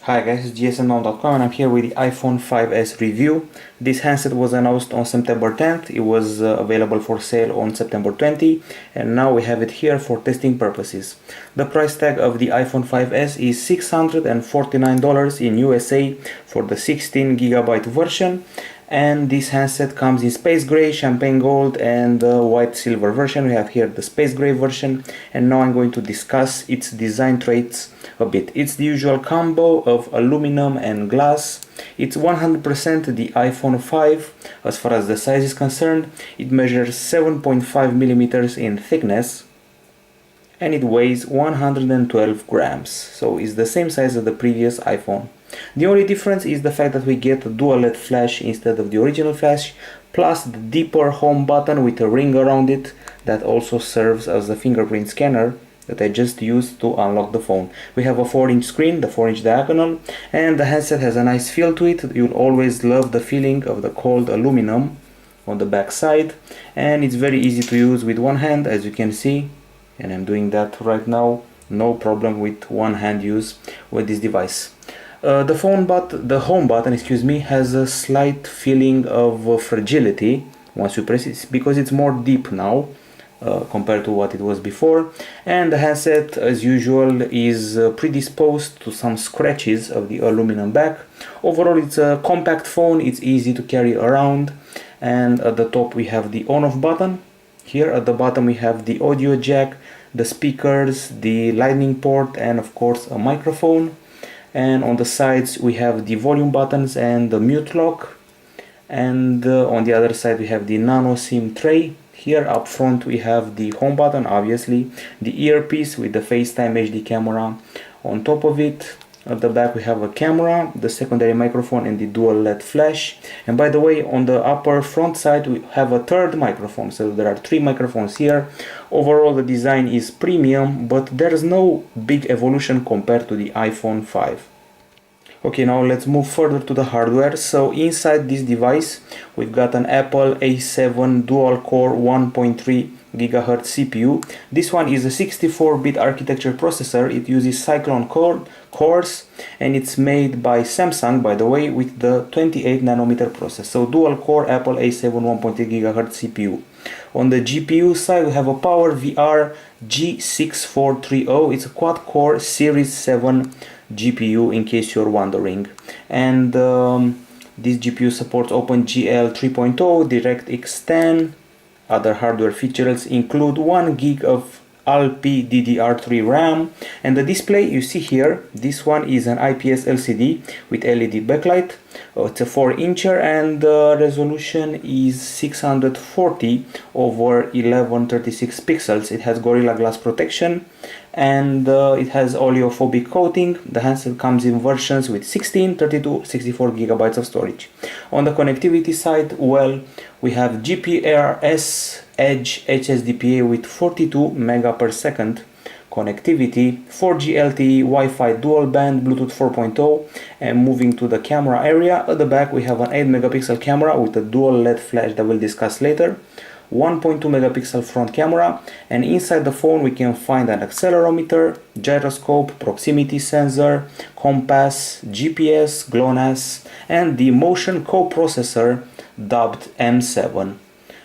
Hi guys, it's gsmnow.com and I'm here with the iPhone 5s review. This handset was announced on September 10th. It was available for sale on September 20 and now we have it here for testing purposes. The price tag of the iPhone 5s is $649 in USA for the 16GB version, and this handset comes in space gray, champagne gold and white silver version. We have here the space gray version, and now I'm going to discuss its design traits a bit. It's the usual combo of aluminum and glass. It's 100% the iPhone 5 as far as the size is concerned. It measures 7.5 millimeters in thickness and it weighs 112 grams, so it's the same size as the previous iPhone. The only difference is the fact that we get a dual LED flash instead of the original flash, plus the deeper home button with a ring around it that also serves as a fingerprint scanner that I just used to unlock the phone. We have a 4-inch screen, the 4-inch diagonal, and the headset has a nice feel to it. You'll always love the feeling of the cold aluminum on the back side, and it's very easy to use with one hand, as you can see, and I'm doing that right now. No problem with one hand use with this device. The home button, has a slight feeling of fragility once you press it, because it's more deep now compared to what it was before, and the handset as usual is predisposed to some scratches of the aluminum back. Overall it's a compact phone, it's easy to carry around, and at the top we have the on-off button. Here at the bottom we have the audio jack, the speakers, the lightning port, and of course a microphone. And on the sides we have the volume buttons and the mute lock, and on the other side we have the nano SIM tray. Here up front we have the home button, obviously, the earpiece with the FaceTime HD camera on top of it. At the back we have a camera, the secondary microphone, and the dual LED flash. And by the way, on the upper front side we have a third microphone, so there are 3 microphones here. Overall the design is premium, but there is no big evolution compared to the iPhone 5. Okay, now let's move further to the hardware. So inside this device we've got an Apple A7 dual core 1.3 GHz CPU. This one is a 64-bit architecture processor. It uses Cyclone cores, and it's made by Samsung, by the way, with the 28 nanometer process. So dual core Apple A7 1.3 GHz CPU. On the GPU side we have a PowerVR G6430. It's a quad-core Series 7 GPU, in case you're wondering, and this GPU supports OpenGL 3.0, DirectX 10. Other hardware features include 1 gig of LPDDR3 RAM, and the display you see here, this one is an IPS LCD with LED backlight. It's a 4-incher, and the resolution is 640 over 1136 pixels. It has Gorilla Glass protection, and it has oleophobic coating. The handset comes in versions with 16, 32, 64 gigabytes of storage. On the connectivity side, well, we have GPRS Edge HSDPA with 42 megapixel connectivity, 4G LTE, Wi-Fi dual band, Bluetooth 4.0, and moving to the camera area. At the back we have an 8 megapixel camera with a dual LED flash that we'll discuss later, 1.2 megapixel front camera, and inside the phone we can find an accelerometer, gyroscope, proximity sensor, compass, GPS, GLONASS, and the motion coprocessor dubbed M7.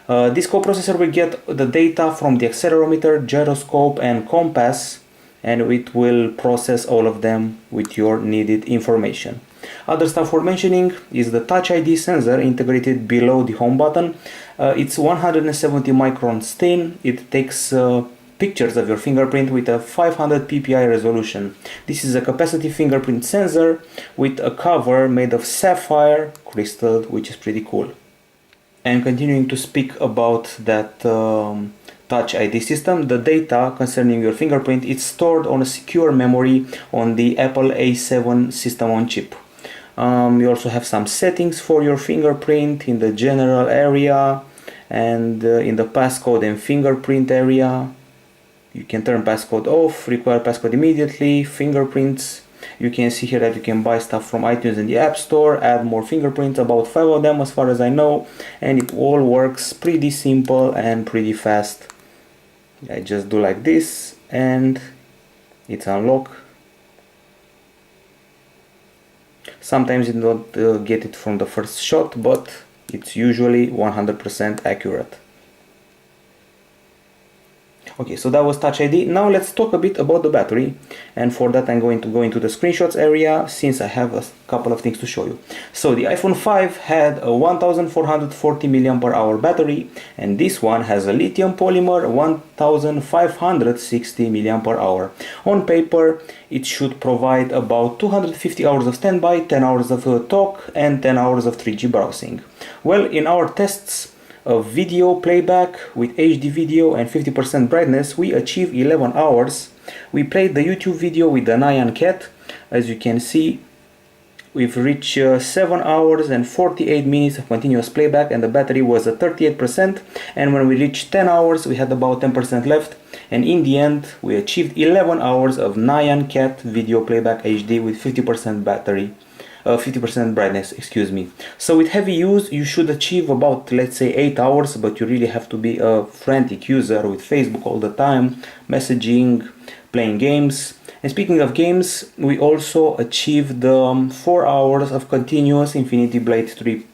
This coprocessor will get the data from the accelerometer, gyroscope, and compass, and it will process all of them with your needed information. Other stuff worth mentioning is the TouchID sensor integrated below the home button. It's 170 microns thin. It takes pictures of your fingerprint with a 500 ppi resolution. This is a capacitive fingerprint sensor with a cover made of sapphire crystal, which is pretty cool. And continuing to speak about that Touch ID system, the data concerning your fingerprint is stored on a secure memory on the Apple A7 system on chip. You also have some settings for your fingerprint in the general area, and in the passcode and fingerprint area. You can turn passcode off, require passcode immediately, fingerprints. You can see here that you can buy stuff from iTunes and the App Store, add more fingerprints, about 5 of them as far as I know, and it all works pretty simple and pretty fast. I just do like this and it's unlocked. Sometimes you don't get it from the first shot, but it's usually 100% accurate. Okay, so that was Touch ID. Now let's talk a bit about the battery, and for that I'm going to go into the screenshots area since I have a couple of things to show you. So the iPhone 5 had a 1440 mAh battery, and this one has a lithium polymer 1560 mAh. On paper it should provide about 250 hours of standby, 10 hours of talk, and 10 hours of 3G browsing. Well, in our tests of video playback with HD video and 50% brightness, we achieved 11 hours. We played the YouTube video with the Nyan cat. As you can see, we've reached 7 hours and 48 minutes of continuous playback, and the battery was at 38%, and when we reached 10 hours we had about 10% left, and in the end we achieved 11 hours of Nyan cat video playback HD with 50% battery. 50% brightness, excuse me. So with heavy use you should achieve about, let's say, 8 hours, but you really have to be a frantic user with Facebook all the time, messaging, playing games. And speaking of games, we also achieved 4 hours of continuous Infinity Blade 3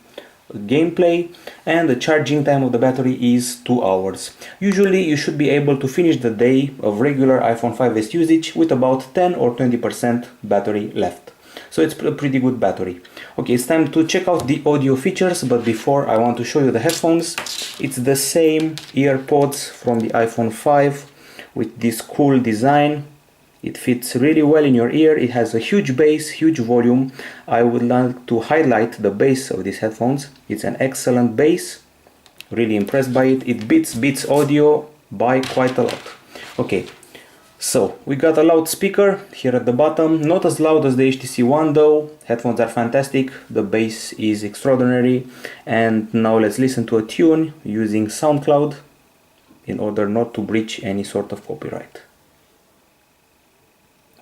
gameplay, and the charging time of the battery is 2 hours. Usually you should be able to finish the day of regular iPhone 5s usage with about 10 or 20% battery left. So it's a pretty good battery. Okay, it's time to check out the audio features, but before I want to show you the headphones. It's the same earpods from the iPhone 5 with this cool design. It fits really well in your ear. It has a huge bass, huge volume. I would like to highlight the bass of these headphones. It's an excellent bass. Really impressed by it. It beats Beats Audio by quite a lot. Okay. So, we got a loudspeaker here at the bottom, not as loud as the HTC One though. Headphones are fantastic, the bass is extraordinary, and now let's listen to a tune using SoundCloud in order not to breach any sort of copyright.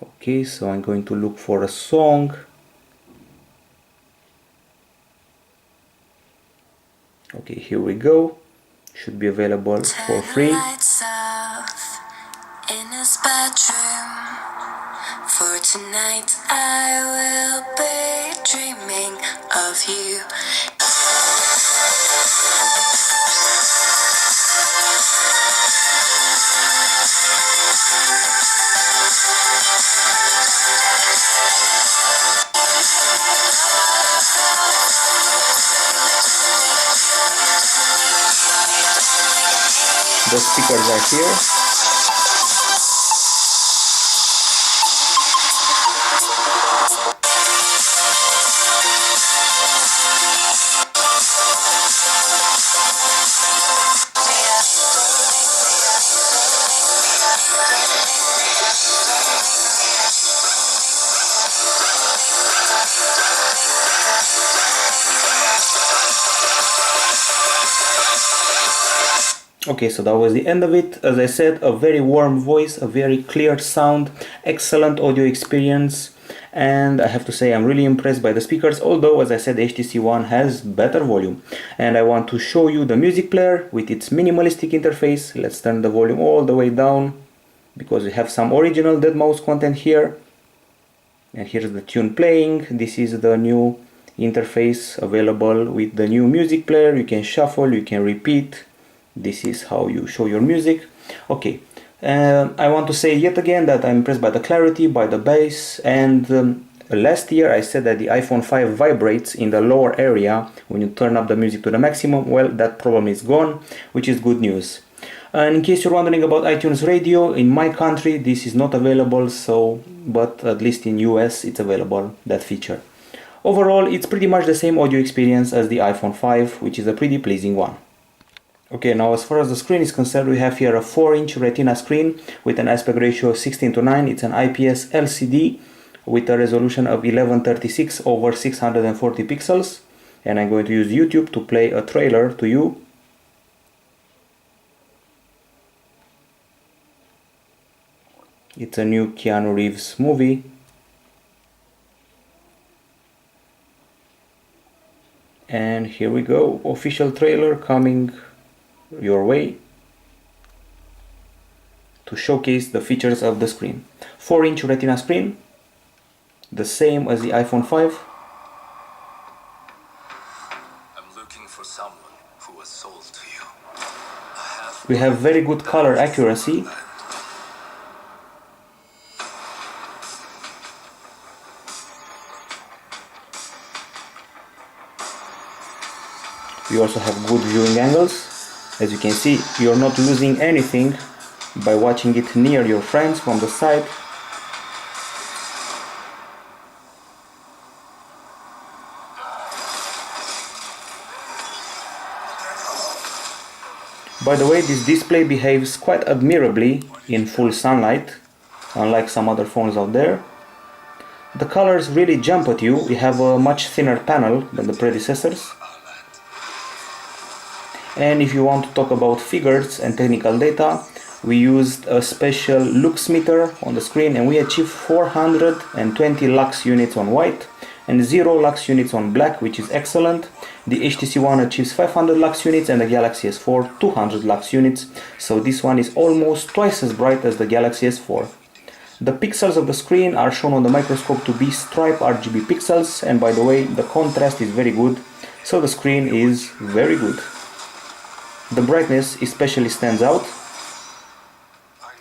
Okay, so I'm going to look for a song. Okay, here we go. Should be available for free. In his bedroom, for tonight I will be dreaming of you. The speakers are here. Okay, so that was the end of it. As I said, a very warm voice, a very clear sound, excellent audio experience, and I have to say I'm really impressed by the speakers, although as I said the HTC One has better volume. And I want to show you the music player with its minimalistic interface. Let's turn the volume all the way down because we have some original deadmau5 content here. And here's the tune playing. This is the new interface available with the new music player. You can shuffle, you can repeat. This is how you show your music. Okay, I want to say yet again that I'm impressed by the clarity, by the bass, and last year I said that the iPhone 5 vibrates in the lower area when you turn up the music to the maximum. Well, that problem is gone, which is good news. And in case you're wondering about iTunes Radio, in my country this is not available, but at least in US it's available, that feature. Overall, it's pretty much the same audio experience as the iPhone 5, which is a pretty pleasing one. Okay, now as far as the screen is concerned, we have here a 4-inch Retina screen with an aspect ratio of 16:9. It's an IPS LCD with a resolution of 1136 over 640 pixels. And I'm going to use YouTube to play a trailer to you. It's a new Keanu Reeves movie. And here we go, official trailer coming your way to showcase the features of the screen. 4-inch Retina screen, the same as the iPhone 5. We have very good color accuracy. We also have good viewing angles. As you can see, you're not losing anything by watching it near your friends from the side. By the way, this display behaves quite admirably in full sunlight, unlike some other phones out there. The colors really jump at you. We have a much thinner panel than the predecessors. And if you want to talk about figures and technical data, we used a special lux meter on the screen and we achieved 420 lux units on white and 0 lux units on black, which is excellent. The HTC One achieves 500 lux units and the Galaxy S4 200 lux units, so this one is almost twice as bright as the Galaxy S4. The pixels of the screen are shown on the microscope to be striped RGB pixels, and by the way, the contrast is very good, so the screen is very good. The brightness especially stands out,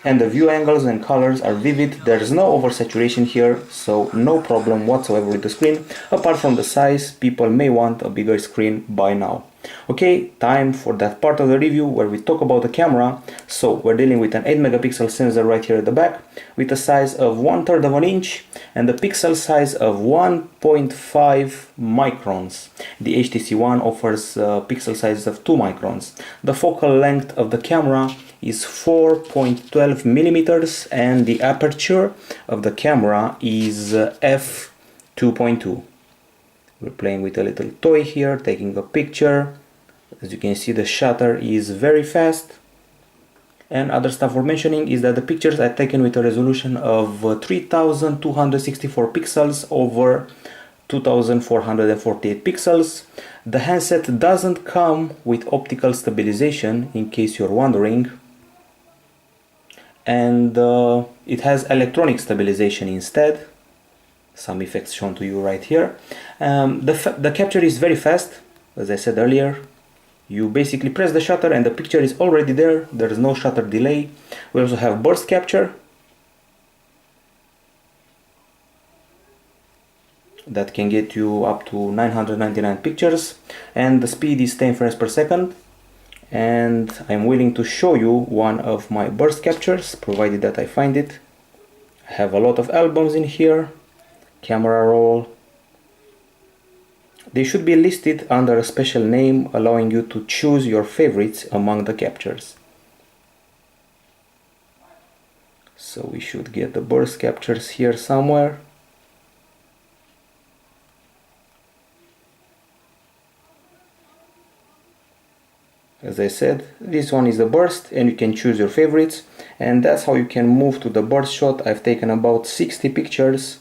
and the view angles and colors are vivid. There is no oversaturation here, so no problem whatsoever with the screen. Apart from the size, people may want a bigger screen by now. Okay, time for that part of the review where we talk about the camera. So we're dealing with an 8 megapixel sensor right here at the back with a size of 1/3 of an inch and the pixel size of 1.5 microns. The HTC One offers pixel sizes of 2 microns. The focal length of the camera is 4.12 millimeters and the aperture of the camera is f2.2. We're playing with a little toy here, taking a picture. As you can see, the shutter is very fast. And other stuff we're mentioning is that the pictures are taken with a resolution of 3264 pixels over 2448 pixels. The handset doesn't come with optical stabilization, in case you're wondering. And it has electronic stabilization instead. Some effects shown to you right here. The capture is very fast, as I said earlier. You basically press the shutter and the picture is already there. There is no shutter delay. We also have burst capture that can get you up to 999 pictures, and the speed is 10 frames per second. And I'm willing to show you one of my burst captures, provided that I find it. I have a lot of albums in here. Camera roll. They should be listed under a special name, allowing you to choose your favorites among the captures. So we should get the burst captures here somewhere. As I said, this one is the burst and you can choose your favorites, and that's how you can move to the burst shot. I've taken about 60 pictures.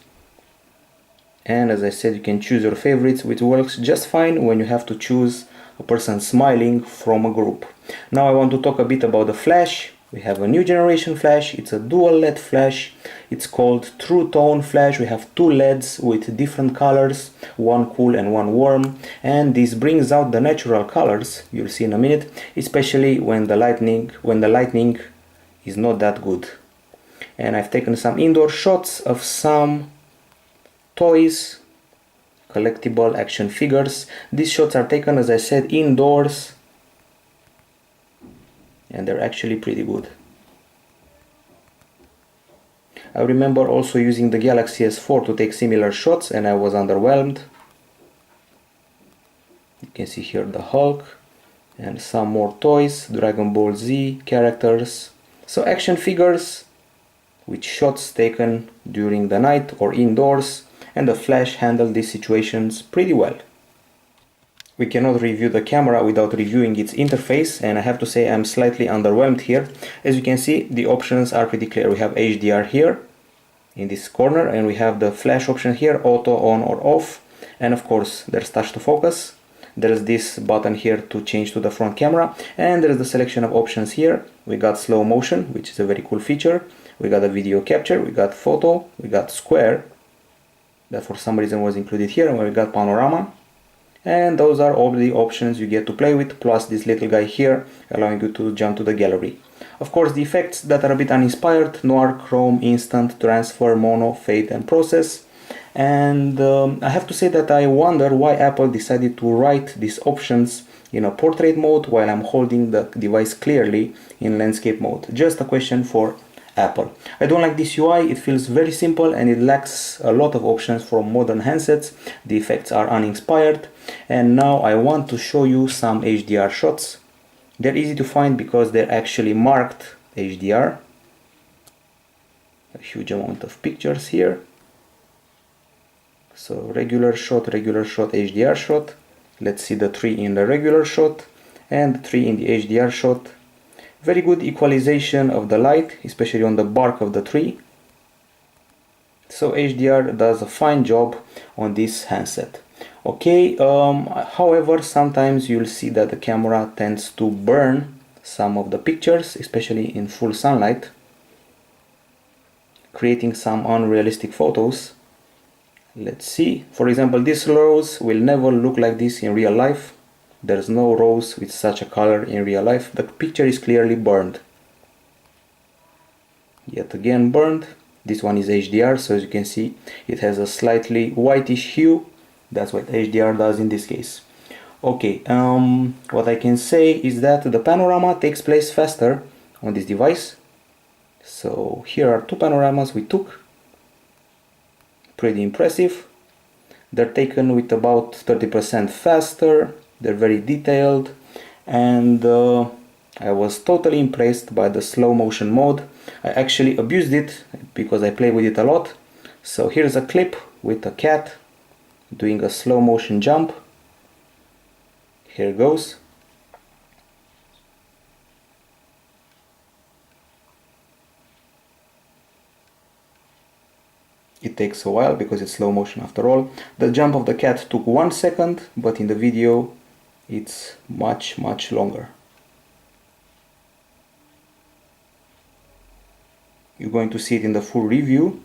And as I said, you can choose your favorites, which works just fine when you have to choose a person smiling from a group. Now I want to talk a bit about the flash. We have a new generation flash. It's a dual LED flash. It's called True Tone Flash. We have 2 LEDs with different colors, one cool and one warm. And this brings out the natural colors, you'll see in a minute, especially when the lighting is not that good. And I've taken some indoor shots of some toys, collectible action figures. These shots are taken, as I said, indoors, and they're actually pretty good. I remember also using the Galaxy S4 to take similar shots and I was underwhelmed. You can see here the Hulk and some more toys, Dragon Ball Z characters. So action figures with shots taken during the night or indoors, and the flash handled these situations pretty well. We cannot review the camera without reviewing its interface, and I have to say I'm slightly underwhelmed here. As you can see, the options are pretty clear. We have HDR here in this corner, and we have the flash option here, auto on or off, and of course there's touch to focus. There's this button here to change to the front camera, and there's the selection of options here. We got slow motion, which is a very cool feature. We got a video capture, we got photo, we got square, that for some reason was included here, and we got panorama, And those are all the options you get to play with, plus this little guy here allowing you to jump to the gallery. Of course, the effects that are a bit uninspired: noir, chrome, instant, transfer, mono, fade and process. And I have to say that I wonder why Apple decided to write these options in a portrait mode while I'm holding the device clearly in landscape mode. Just a question for Apple. I don't like this UI, it feels very simple and it lacks a lot of options from modern handsets. The effects are uninspired. And now I want to show you some HDR shots. They're easy to find because they're actually marked HDR. A huge amount of pictures here. So regular shot, HDR shot. Let's see the 3 in the regular shot and the 3 in the HDR shot. Very good equalization of the light, especially on the bark of the tree. So HDR does a fine job on this handset. Okay, however, sometimes you'll see that the camera tends to burn some of the pictures, especially in full sunlight, creating some unrealistic photos. Let's see. For example, this rose will never look like this in real life. There's no rose with such a color in real life. The picture is clearly burned. Yet again burned. This one is HDR, so as you can see it has a slightly whitish hue. That's what HDR does in this case. Okay, what I can say is that the panorama takes place faster on this device. So here are 2 panoramas we took. Pretty impressive. They're taken with about 30% faster. They're very detailed, and I was totally impressed by the slow motion mode. I actually abused it because I play with it a lot. So here's a clip with a cat doing a slow motion jump. Here goes. It takes a while because it's slow motion after all. The jump of the cat took 1 second, but in the video it's much longer. You're going to see it in the full review.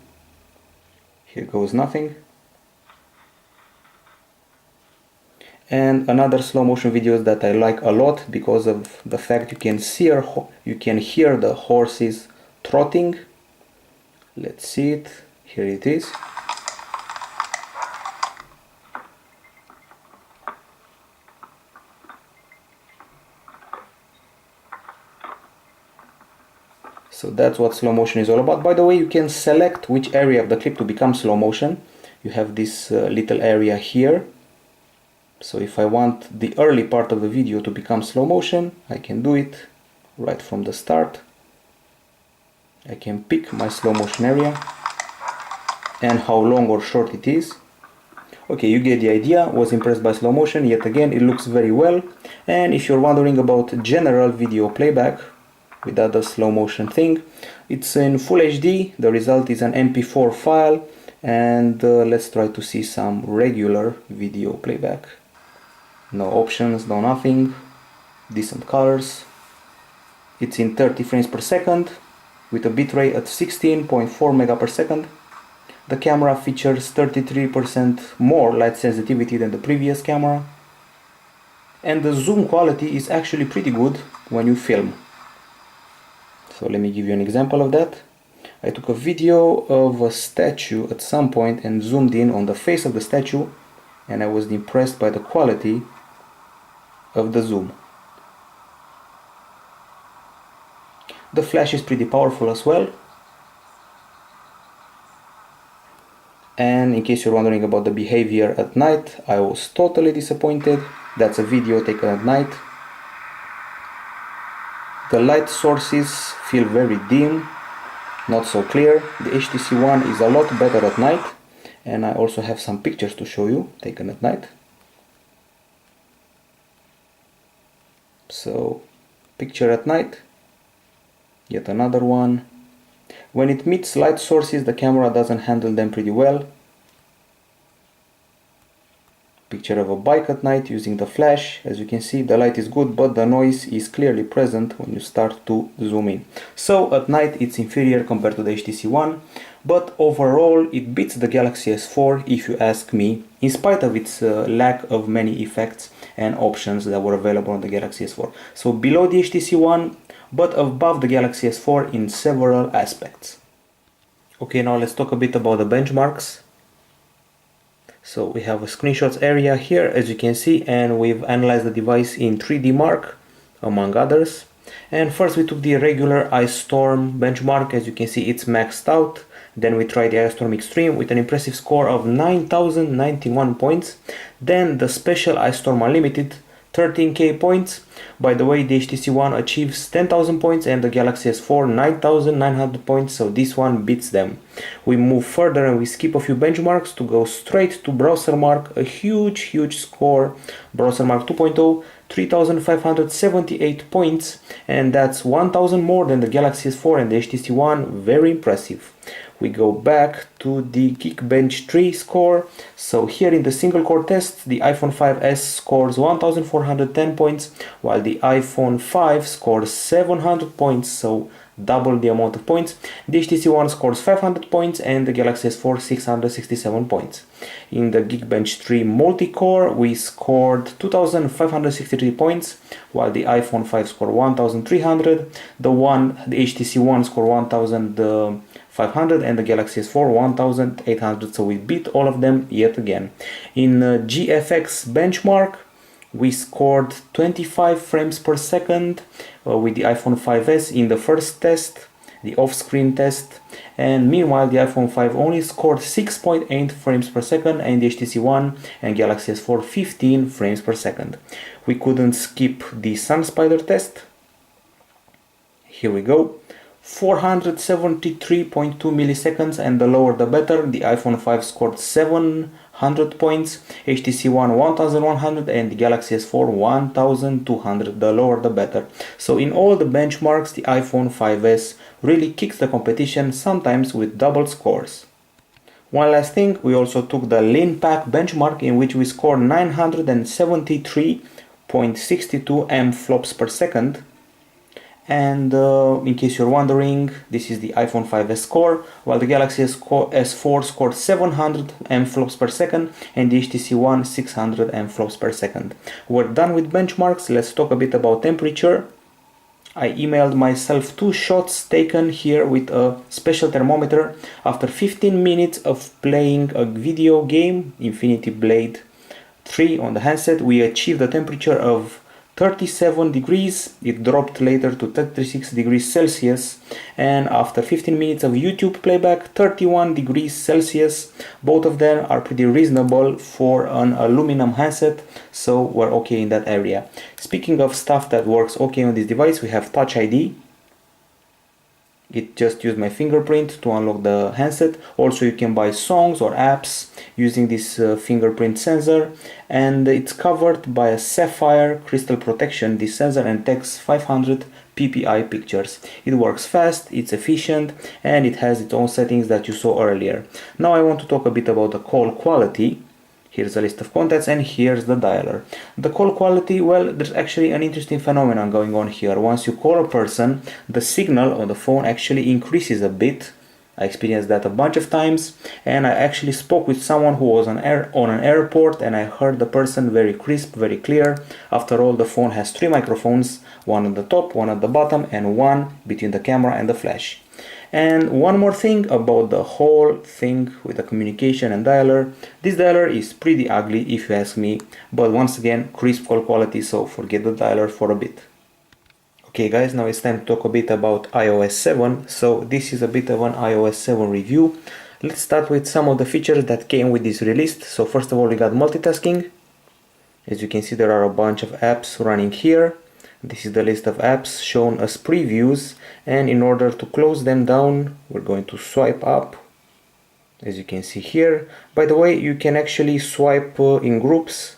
Here goes nothing. And another slow motion videos that I like a lot because of the fact you can hear the horses trotting. Let's see it. Here it is. So that's what slow motion is all about. By the way, you can select which area of the clip to become slow motion. You have this little area here. So if I want the early part of the video to become slow motion, I can do it right from the start. I can pick my slow motion area and how long or short it is. Okay, you get the idea. Was impressed by slow motion. Yet again, it looks very well. And if you're wondering about general video playback without the slow motion thing, it's in full HD. The result is an MP4 file. And let's try to see some regular video playback. No options, no nothing. Decent colors. It's in 30 frames per second with a bitrate at 16.4 mega per second. The camera features 33% more light sensitivity than the previous camera. And the zoom quality is actually pretty good when you film. So let me give you an example of that. I took a video of a statue at some point and zoomed in on the face of the statue, and I was impressed by the quality of the zoom. The flash is pretty powerful as well. And in case you're wondering about the behavior at night, I was totally disappointed. That's a video taken at night. The light sources feel very dim, not so clear. The HTC One is a lot better at night, and I also have some pictures to show you taken at night. So, picture at night, yet another one. When it meets light sources, the camera doesn't handle them pretty well. Picture of a bike at night using the flash. As you can see, the light is good, but the noise is clearly present when you start to zoom in. So at night it's inferior compared to the HTC One, but overall it beats the Galaxy S4 if you ask me, in spite of its lack of many effects and options that were available on the Galaxy S4. So below the HTC One, but above the Galaxy S4 in several aspects. Okay, now let's talk a bit about the benchmarks. So we have a screenshots area here, as you can see, and we've analyzed the device in 3D Mark, among others. And first we took the regular Ice Storm benchmark. As you can see, it's maxed out. Then we tried the Ice Storm Extreme with an impressive score of 9,091 points. Then the special Ice Storm Unlimited, 13k points. By the way, the HTC One achieves 10,000 points and the Galaxy S4 9,900 points, so this one beats them. We move further and we skip a few benchmarks to go straight to Browser Mark, a huge score. Browser Mark 2.0, 3,578 points, and that's 1,000 more than the Galaxy S4 and the HTC One. Very impressive. We go back to the Geekbench 3 score. So here in the single core test, the iPhone 5s scores 1,410 points, while the iPhone 5 scores 700 points, so double the amount of points. The HTC One scores 500 points and the Galaxy S4 667 points. In the Geekbench 3 multi-core, we scored 2,563 points, while the iPhone 5 scored 1,300. The HTC One scored 1,500 and the Galaxy S4 1,800, so we beat all of them yet again. In Gfx Benchmark, we scored 25 frames per second with the iPhone 5s in the first test, the off-screen test, and meanwhile the iPhone 5 only scored 6.8 frames per second and the HTC One and Galaxy S4 15 frames per second. We couldn't skip the Sunspider test. Here we go. 473.2 milliseconds, and the lower the better. The iPhone 5 scored 700 points, HTC One 1100 and the Galaxy S4 1200. The lower the better. So in all the benchmarks, the iPhone 5s really kicks the competition, sometimes with double scores. One last thing, we also took the Linpack benchmark, in which we scored 973.62 mFlops per second. And in case you're wondering, this is the iPhone 5s score, while the Galaxy S4 scored 700 mFlops per second and the HTC One 600 mFlops per second. We're done with benchmarks. Let's talk a bit about temperature. I emailed myself 2 shots taken here with a special thermometer. After 15 minutes of playing a video game, Infinity Blade 3 on the handset, we achieved a temperature of 37 degrees. It dropped later to 36 degrees Celsius, and after 15 minutes of YouTube playback, 31 degrees Celsius. Both of them are pretty reasonable for an aluminum handset, so we're okay in that area. Speaking of stuff that works okay on this device, we have TouchID. It just used my fingerprint to unlock the handset. Also, you can buy songs or apps using this fingerprint sensor, and it's covered by a sapphire crystal protection, this sensor, and takes 500 ppi pictures. It works fast, it's efficient, and it has its own settings that you saw earlier. Now I want to talk a bit about the call quality. Here's a list of contacts and here's the dialer. The call quality, well, there's actually an interesting phenomenon going on here. Once you call a person, the signal on the phone actually increases a bit. I experienced that a bunch of times, and I actually spoke with someone who was on an airport, and I heard the person very crisp, very clear. After all, the phone has 3 microphones, one on the top, one at the bottom, and one between the camera and the flash. And one more thing about the whole thing with the communication and dialer. This dialer is pretty ugly if you ask me, but once again, crisp call quality, so forget the dialer for a bit. Okay guys, now it's time to talk a bit about iOS 7. So this is a bit of an iOS 7 review. Let's start with some of the features that came with this release. So first of all, we got multitasking. As you can see, there are a bunch of apps running here. This is the list of apps shown as previews, and in order to close them down, we're going to swipe up, as you can see here. By the way, you can actually swipe in groups,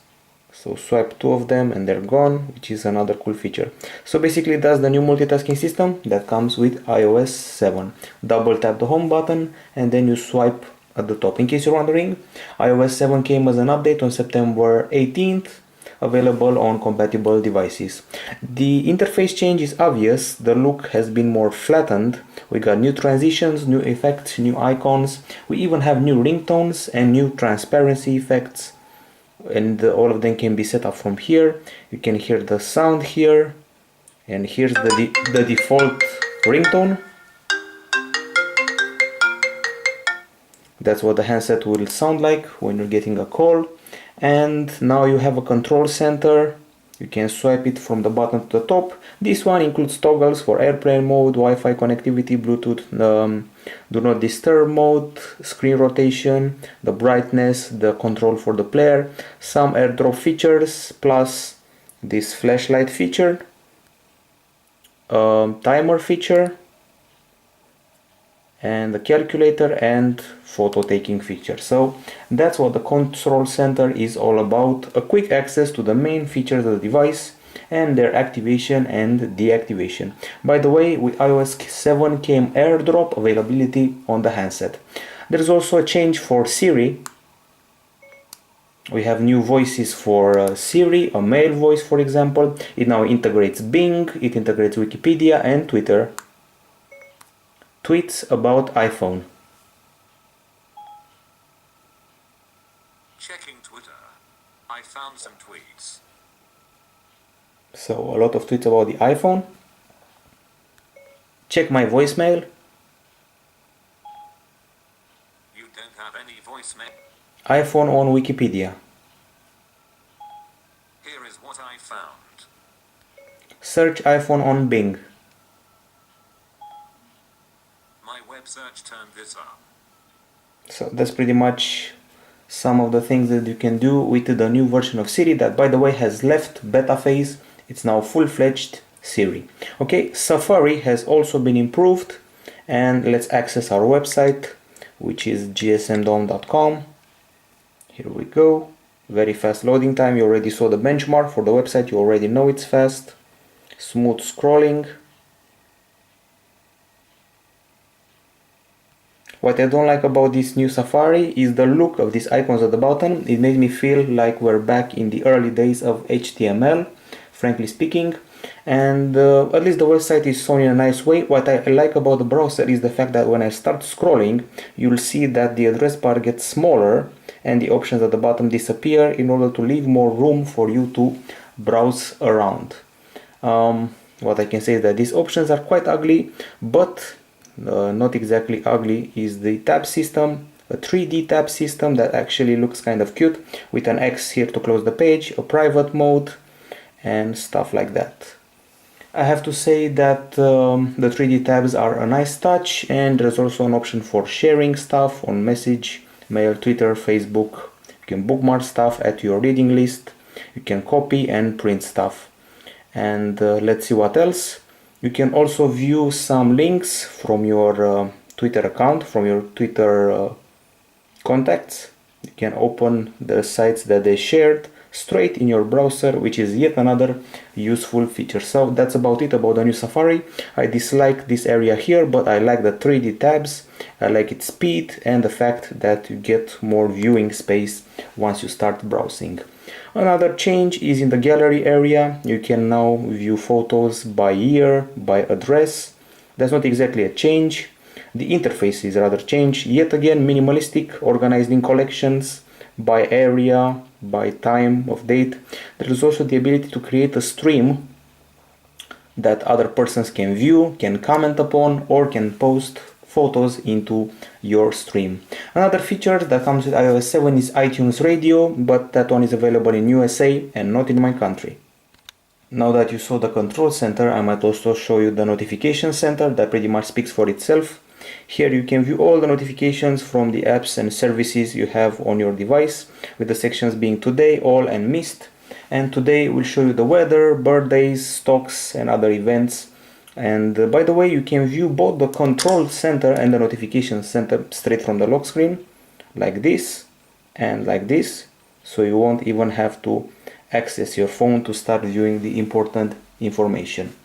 so swipe 2 of them and they're gone, which is another cool feature. So basically that's the new multitasking system that comes with iOS 7. Double tap the home button and then you swipe at the top. In case you're wondering, iOS 7 came as an update on September 18th. available on compatible devices. The interface change is obvious. The look has been more flattened. We got new transitions, new effects, new icons. We even have new ringtones and new transparency effects, and all of them can be set up from here. You can hear the sound here, and here's the default ringtone. That's what the handset will sound like when you're getting a call. And now you have a control center. You can swipe it from the bottom to the top. This one includes toggles for airplane mode, Wi-Fi connectivity, Bluetooth, do not disturb mode, screen rotation, the brightness, the control for the player, some airdrop features, plus this flashlight feature, timer feature, and the calculator and photo taking feature. So that's what the control center is all about: a quick access to the main features of the device and their activation and deactivation. By the way, with iOS 7 came airdrop availability on the handset. There's also a change for Siri. We have new voices for Siri, a male voice for example. It now integrates Bing, it integrates Wikipedia and Twitter. Tweets about iPhone. Checking Twitter. I found some tweets. So a lot of tweets about the iPhone. Check my voicemail. You don't have any voicemail? iPhone on Wikipedia. Here is what I found. Search iPhone on Bing. My web search turned this up. So that's pretty much some of the things that you can do with the new version of Siri that, by the way, has left beta phase. It's now full-fledged Siri. Okay, Safari has also been improved, and let's access our website, which is gsmdom.com. Here we go. Very fast loading time. You already saw the benchmark for the website. You already know it's fast. Smooth scrolling. What I don't like about this new Safari is the look of these icons at the bottom. It made me feel like we're back in the early days of HTML, frankly speaking. And at least the website is shown in a nice way. What I like about the browser is the fact that when I start scrolling, you'll see that the address bar gets smaller and the options at the bottom disappear in order to leave more room for you to browse around. What I can say is that these options are quite ugly, but not exactly ugly is the tab system, a 3D tab system that actually looks kind of cute, with an X here to close the page, a private mode, and stuff like that. I have to say that the 3D tabs are a nice touch, and there's also an option for sharing stuff on Message, Mail, Twitter, Facebook. You can bookmark stuff, add to your reading list, you can copy and print stuff. And let's see what else. You can also view some links from your Twitter account, from your Twitter contacts. You can open the sites that they shared straight in your browser, which is yet another useful feature. So that's about it about the new Safari. I dislike this area here, but I like the 3D tabs. I like its speed and the fact that you get more viewing space once you start browsing. Another change is in the gallery area. You can now view photos by year, by address. That's not exactly a change. The interface is rather changed. Yet again, minimalistic, organized in collections, by area, by time of date. There is also the ability to create a stream that other persons can view, can comment upon, or can post photos into your stream. Another feature that comes with iOS 7 is iTunes Radio, but that one is available in USA and not in my country. Now that you saw the control center, I might also show you the notification center that pretty much speaks for itself. Here you can view all the notifications from the apps and services you have on your device, with the sections being Today, All, and Missed. And today we'll show you the weather, birthdays, stocks, and other events. And by the way, you can view both the control center and the notification center straight from the lock screen, like this and like this. So you won't even have to access your phone to start viewing the important information.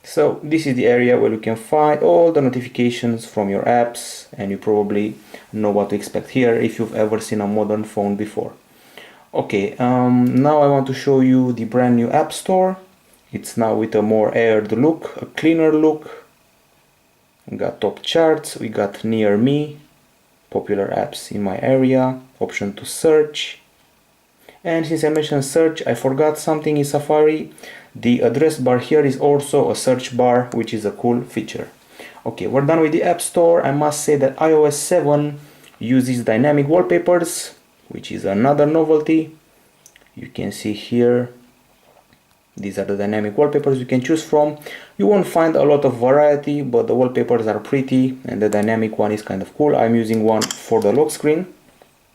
So this is the area where you can find all the notifications from your apps, and you probably know what to expect here if you've ever seen a modern phone before. Okay, now I want to show you the brand new App Store. It's now with a more aired look, a cleaner look. We got top charts, we got near me, popular apps in my area, option to search. And since I mentioned search, I forgot something in Safari. The address bar here is also a search bar, which is a cool feature. Okay, we're done with the App Store. I must say that iOS 7 uses dynamic wallpapers, which is another novelty. You can see here, these are the dynamic wallpapers you can choose from. You won't find a lot of variety, but the wallpapers are pretty and the dynamic one is kind of cool. I'm using one for the lock screen.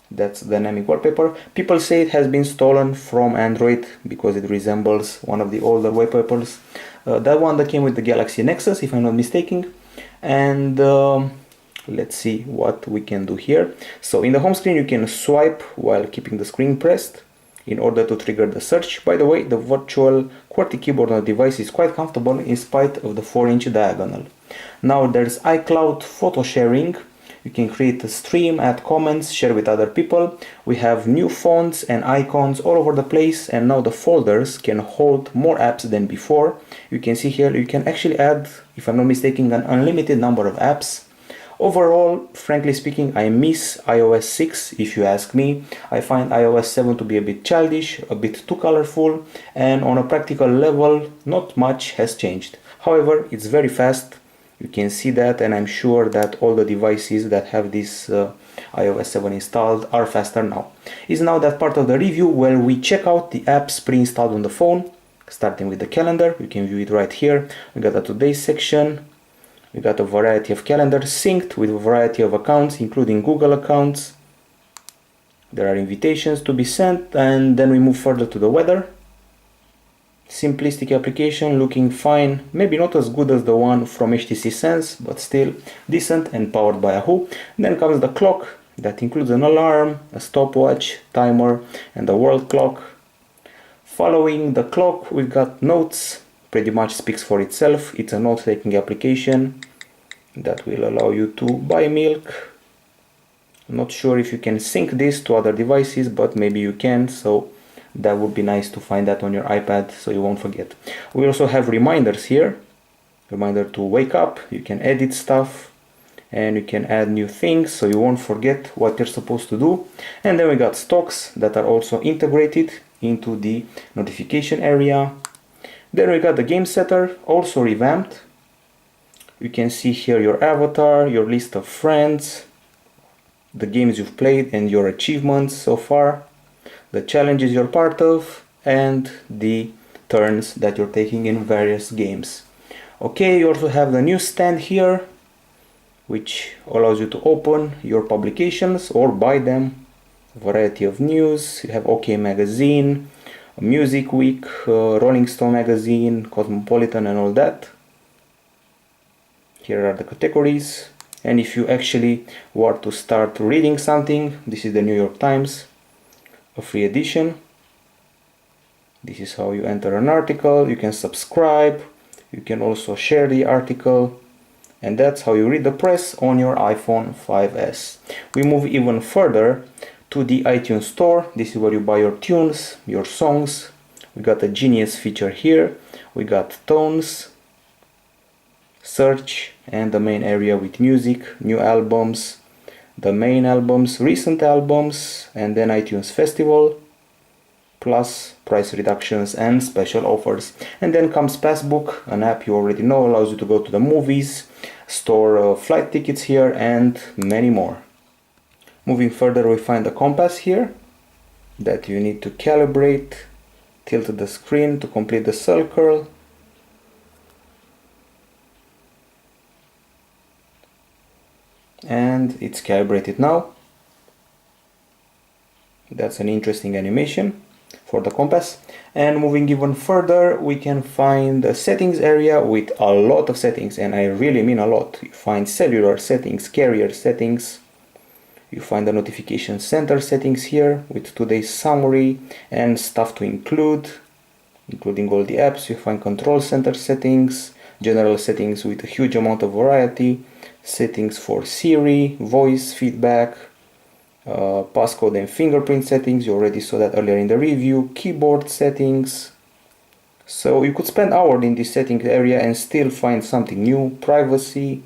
That's dynamic wallpaper. People say it has been stolen from Android because it resembles one of the older wallpapers. That one that came with the Galaxy Nexus, if I'm not mistaken. And let's see what we can do here. So in the home screen you can swipe while keeping the screen pressed in order to trigger the search. By the way, the virtual QWERTY keyboard on the device is quite comfortable in spite of the 4-inch diagonal. Now there's iCloud photo sharing. You can create a stream, add comments, share with other people. We have new fonts and icons all over the place, and now the folders can hold more apps than before. You can see here you can actually add, if I'm not mistaken, an unlimited number of apps. Overall, frankly speaking, I miss iOS 6 if you ask me. I find iOS 7 to be a bit childish, a bit too colorful, and on a practical level, not much has changed. However, it's very fast. You can see that, and I'm sure that all the devices that have this iOS 7 installed are faster now. It's now that part of the review where we check out the apps pre-installed on the phone, starting with the calendar. You can view it right here. We got a today's section. We got a variety of calendars synced with a variety of accounts, including Google accounts. There are invitations to be sent, and then we move further to the weather. Simplistic application, looking fine, maybe not as good as the one from HTC Sense, but still decent and powered by Yahoo. Then comes the clock, that includes an alarm, a stopwatch, timer, and a world clock. Following the clock, we've got notes, pretty much speaks for itself. It's a note-taking application that will allow you to buy milk. I'm not sure if you can sync this to other devices, but maybe you can, so that would be nice to find that on your iPad so you won't forget. We also have reminders here. Reminder to wake up. You can edit stuff and you can add new things so you won't forget what you're supposed to do. And then we got stocks that are also integrated into the notification area. Then we got the game setter, also revamped. You can see here your avatar, your list of friends, the games you've played and your achievements so far, the challenges you're part of, and the turns that you're taking in various games. Okay, you also have the Newsstand here, which allows you to open your publications or buy them. A variety of news. You have OK Magazine, Music Week, Rolling Stone Magazine, Cosmopolitan, and all that. Here are the categories. And if you actually were to start reading something, this is the New York Times, a free edition. This is how you enter an article. You can subscribe. You can also share the article. And that's how you read the press on your iPhone 5S. We move even further to the iTunes Store. This is where you buy your tunes, your songs. We got a genius feature here. We got tones, search, and the main area with music, new albums, the main albums, recent albums, and then iTunes Festival, plus price reductions and special offers. And then comes Passbook, an app you already know, allows you to go to the movies, store flight tickets here, and many more. Moving further, we find the compass here that you need to calibrate, tilt the screen to complete the circle. And it's calibrated now. That's an interesting animation for the compass. And moving even further, we can find the settings area with a lot of settings, and I really mean a lot. You find cellular settings, carrier settings, you find the notification center settings here with today's summary and stuff to include, including all the apps. You find control center settings, general settings with a huge amount of variety, settings for Siri, voice feedback, passcode and fingerprint settings, you already saw that earlier in the review, keyboard settings. So you could spend hours in this settings area and still find something new, privacy,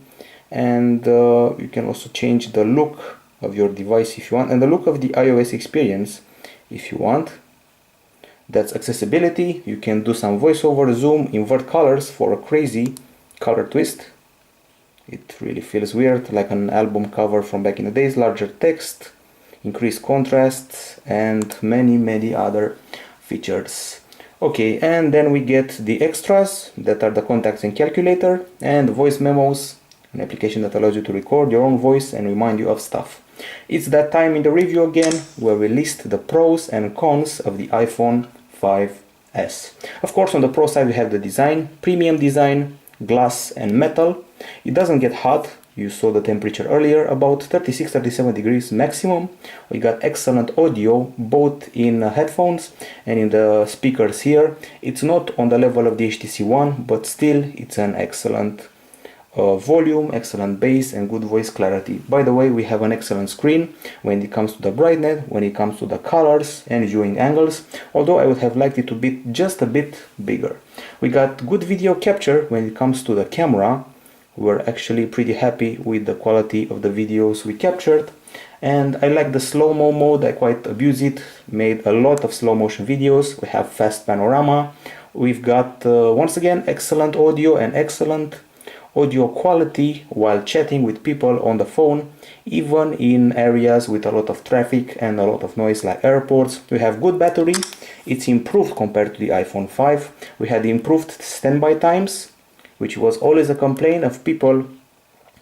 and you can also change the look of your device if you want, and the look of the iOS experience if you want. That's accessibility. You can do some voiceover, zoom, invert colors for a crazy color twist. It really feels weird, like an album cover from back in the days. Larger text, increased contrast, and many other features. Okay, and then we get the extras that are the contacts and calculator, and voice memos, an application that allows you to record your own voice and remind you of stuff. It's that time in the review again where we list the pros and cons of the iPhone 5S. Of course, on the pro side we have the design, premium design, glass and metal. It doesn't get hot. You saw the temperature earlier, about 36-37 degrees maximum. We got excellent audio both in headphones and in the speakers here. It's not on the level of the HTC One, but still it's an excellent volume, excellent bass and good voice clarity. By the way, we have an excellent screen when it comes to the brightness, when it comes to the colors and viewing angles, although I would have liked it to be just a bit bigger. We got good video capture when it comes to the camera. We're actually pretty happy with the quality of the videos we captured, and I like the slow-mo mode. I quite abuse it, made a lot of slow motion videos. We have fast panorama. We've got once again excellent audio and excellent audio quality while chatting with people on the phone, even in areas with a lot of traffic and a lot of noise like airports. We have good battery. It's improved compared to the iPhone 5. We had improved standby times, which was always a complaint of people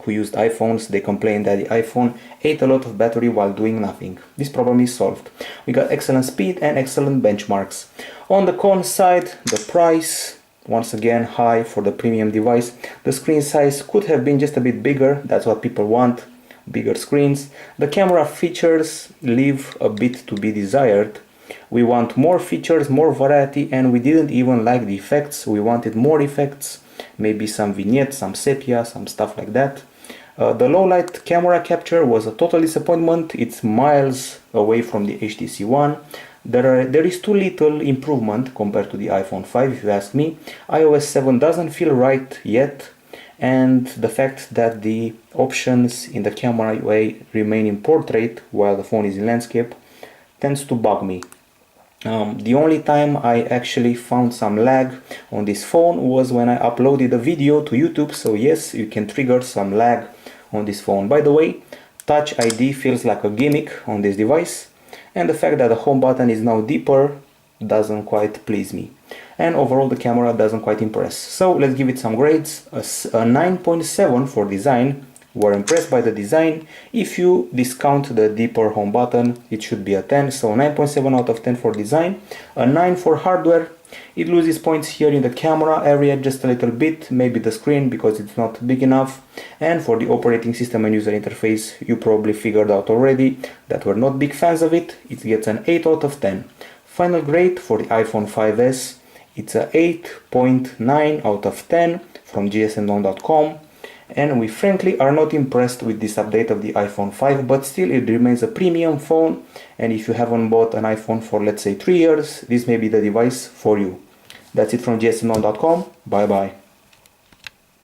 who used iPhones. They complained that the iPhone ate a lot of battery while doing nothing. This problem is solved. We got excellent speed and excellent benchmarks. On the con side, the price, once again high for the premium device. The screen size could have been just a bit bigger. That's what people want, bigger screens. The camera features leave a bit to be desired. We want more features, more variety, and we didn't even like the effects. We wanted more effects, maybe some vignettes, some sepia, some stuff like that. The low light camera capture was a total disappointment. It's miles away from the HTC One. There is too little improvement compared to the iPhone 5 if you ask me. iOS 7 doesn't feel right yet, and the fact that the options in the camera UI remain in portrait while the phone is in landscape tends to bug me. The only time I actually found some lag on this phone was when I uploaded a video to YouTube, so yes, you can trigger some lag on this phone. By the way, TouchID feels like a gimmick on this device, and the fact that the home button is now deeper doesn't quite please me. And overall the camera doesn't quite impress. So let's give it some grades. A 9.7 for design. We're impressed by the design. If you discount the deeper home button, it should be a 10, so 9.7 out of 10 for design. A 9 for hardware. It loses points here in the camera area just a little bit, maybe the screen because it's not big enough. And for the operating system and user interface, you probably figured out already that we're not big fans of it. It gets an 8 out of 10. Final grade for the iPhone 5S, it's a 8.9 out of 10 from gsm.com. And we frankly are not impressed with this update of the iPhone 5, but still it remains a premium phone, and if you haven't bought an iPhone for let's say 3 years, this may be the device for you. That's it from gsm.com. Bye bye.